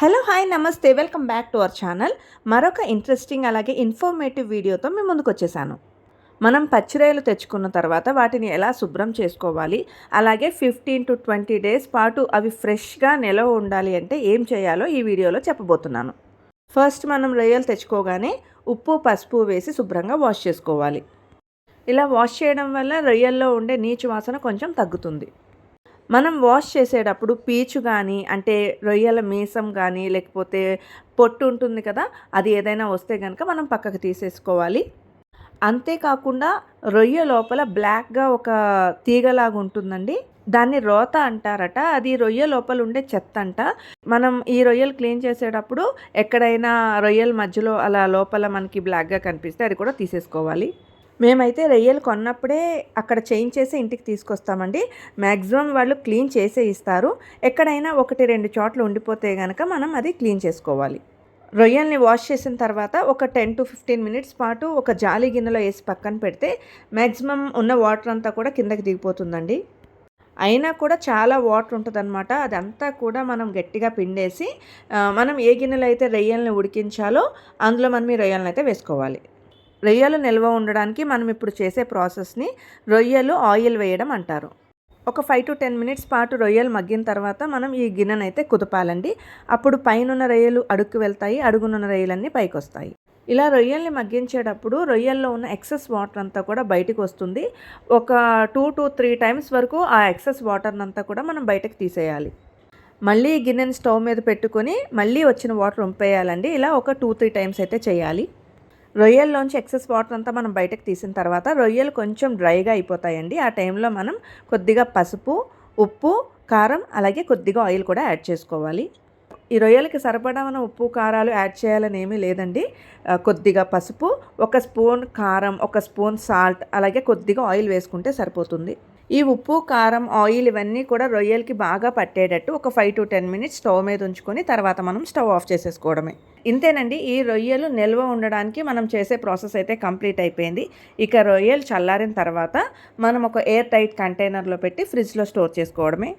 Hello hi నమస్తే welcome back to our channel. మరొక interesting అలాగే ఇన్ఫర్మేటివ్ వీడియోతో మేము ముందుకు వచ్చేసాను. మనం పచ్చిరొయ్యలు తెచ్చుకున్న తర్వాత వాటిని ఎలా శుభ్రం చేసుకోవాలి, అలాగే 15 to 20 డేస్ పాటు అవి ఫ్రెష్గా నిలవ ఉండాలి అంటే ఏం చేయాలో ఈ వీడియోలో చెప్పబోతున్నాను. ఫస్ట్ మనం రొయ్యలు తెచ్చుకోగానే ఉప్పు పసుపు వేసి శుభ్రంగా వాష్ చేసుకోవాలి. ఇలా వాష్ చేయడం వల్ల రొయ్యల్లో ఉండే నీచు వాసన కొంచెం తగ్గుతుంది. మనం వాష్ చేసేటప్పుడు పీచు కానీ అంటే రొయ్యల మీసం కానీ లేకపోతే పొట్టు ఉంటుంది కదా, అది ఏదైనా వస్తే కనుక మనం పక్కకు తీసేసుకోవాలి. అంతేకాకుండా రొయ్య లోపల బ్లాక్గా ఒక తీగలాగా ఉంటుందండి, దాన్ని రోత అంటారట. అది రొయ్య లోపల ఉండే చెత్త అంట. మనం ఈ రొయ్యలు క్లీన్ చేసేటప్పుడు ఎక్కడైనా రొయ్యల మధ్యలో అలా లోపల మనకి బ్లాక్గా కనిపిస్తే అది కూడా తీసేసుకోవాలి. మేమైతే రొయ్యలు కొన్నప్పుడే అక్కడ చేయించేసి ఇంటికి తీసుకొస్తామండి. మ్యాక్సిమం వాళ్ళు క్లీన్ చేసే ఇస్తారు. ఎక్కడైనా 1-2 చోట్ల ఉండిపోతే కనుక మనం అది క్లీన్ చేసుకోవాలి. రొయ్యల్ని వాష్ చేసిన తర్వాత ఒక 10 to 15 మినిట్స్ పాటు ఒక జాలి గిన్నెలో వేసి పక్కన పెడితే మ్యాక్సిమం ఉన్న వాటర్ అంతా కూడా కిందకి దిగిపోతుందండి. అయినా కూడా చాలా వాటర్ ఉంటుందన్నమాట. అదంతా కూడా మనం గట్టిగా పిండేసి మనం ఏ గిన్నెలో అయితే రొయ్యల్ని ఉడికించాలో అందులో మనం ఈ రొయ్యలను అయితే వేసుకోవాలి. రొయ్యలు నిల్వ ఉండడానికి మనం ఇప్పుడు చేసే ప్రాసెస్ని రొయ్యలు ఆయిల్ వేయడం అంటారు. ఒక 5 to 10 మినిట్స్ పాటు రొయ్యలు మగ్గిన తర్వాత మనం ఈ గిన్నెనైతే కుదపాలండి. అప్పుడు పైనున్న రొయ్యలు అడుగుకు వెళ్తాయి, అడుగునున్న రొయ్యలన్నీ పైకి వస్తాయి. ఇలా రొయ్యల్ని మగ్గించేటప్పుడు రొయ్యల్లో ఉన్న ఎక్సెస్ వాటర్ అంతా కూడా బయటకు వస్తుంది. ఒక 2 to 3 టైమ్స్ వరకు ఆ ఎక్సెస్ వాటర్ని అంతా కూడా మనం బయటకు తీసేయాలి. మళ్ళీ గిన్నెని స్టవ్ మీద పెట్టుకొని మళ్ళీ వచ్చిన వాటర్ వంపేయాలండి. ఇలా ఒక 2-3 టైమ్స్ అయితే చేయాలి. రొయ్యల్లోంచి ఎక్సెస్ వాటర్ అంతా మనం బయటకు తీసిన తర్వాత రొయ్యలు కొంచెం డ్రైగా అయిపోతాయండి. ఆ టైంలో మనం కొద్దిగా పసుపు, ఉప్పు, కారం అలాగే కొద్దిగా ఆయిల్ కూడా యాడ్ చేసుకోవాలి. ఈ రొయ్యలకి సరిపడా మనం ఉప్పు కారాలు యాడ్ చేయాలని ఏమీ లేదండి. కొద్దిగా పసుపు, 1 స్పూన్ కారం, 1 స్పూన్ సాల్ట్ అలాగే కొద్దిగా ఆయిల్ వేసుకుంటే సరిపోతుంది. ఈ ఉప్పు కారం ఆయిల్ ఇవన్నీ కూడా రొయ్యలకి బాగా పట్టేటట్టు ఒక 5 to 10 మినిట్స్ స్టవ్ మీద ఉంచుకొని తర్వాత మనం స్టవ్ ఆఫ్ చేసేసుకోవడమే. ఇంతేనండి, ఈ రొయ్యలు నిల్వ ఉండడానికి మనం చేసే ప్రాసెస్ అయితే కంప్లీట్ అయిపోయింది. ఇక రొయ్యలు చల్లారిన తర్వాత మనం ఒక ఎయిర్ టైట్ కంటైనర్లో పెట్టి ఫ్రిడ్జ్లో స్టోర్ చేసుకోవడమే.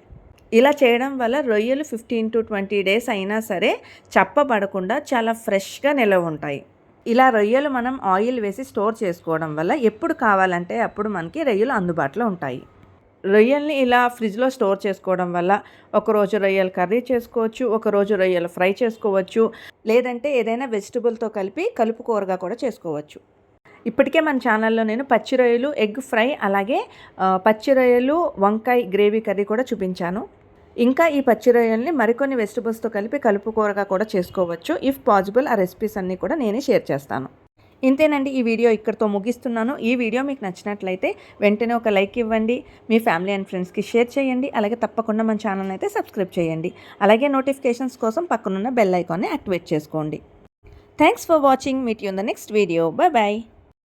ఇలా చేయడం వల్ల రొయ్యలు 15 to 20 డేస్ అయినా సరే చప్పబడకుండా చాలా ఫ్రెష్గా నిల్వ ఉంటాయి. ఇలా రొయ్యలు మనం ఆయిల్ వేసి స్టోర్ చేసుకోవడం వల్ల ఎప్పుడు కావాలంటే అప్పుడు మనకి రొయ్యలు అందుబాటులో ఉంటాయి. రొయ్యల్ని ఇలా ఫ్రిడ్జ్లో స్టోర్ చేసుకోవడం వల్ల ఒకరోజు రొయ్యలు కర్రీ చేసుకోవచ్చు, ఒకరోజు రొయ్యలు ఫ్రై చేసుకోవచ్చు, లేదంటే ఏదైనా వెజిటబుల్తో కలిపి కలుపు కూరగా కూడా చేసుకోవచ్చు. ఇప్పటికే మన ఛానల్లో నేను పచ్చి రొయ్యలు ఎగ్ ఫ్రై అలాగే పచ్చి రొయ్యలు వంకాయ గ్రేవీ కర్రీ కూడా చూపించాను. ఇంకా ఈ పచ్చి రొయ్యల్ని మరికొన్ని వెజిటబుల్స్తో కలిపి కలుపు కూరగా కూడా చేసుకోవచ్చు. ఇఫ్ పాసిబుల్ ఆ రెసిపీస్ అన్నీ కూడా నేనే షేర్ చేస్తాను. ఇంతేనండి, ఈ వీడియో ఇక్కడితో ముగిస్తున్నాను. ఈ వీడియో మీకు నచ్చినట్లయితే వెంటనే ఒక లైక్ ఇవ్వండి, మీ ఫ్యామిలీ అండ్ ఫ్రెండ్స్కి షేర్ చేయండి, అలాగే తప్పకుండా మన ఛానల్ అయితే సబ్స్క్రైబ్ చేయండి. అలాగే నోటిఫికేషన్స్ కోసం పక్కనున్న బెల్ ఐకాన్ని యాక్టివేట్ చేసుకోండి. Thanks for watching. Meet you in the next video. Bye bye.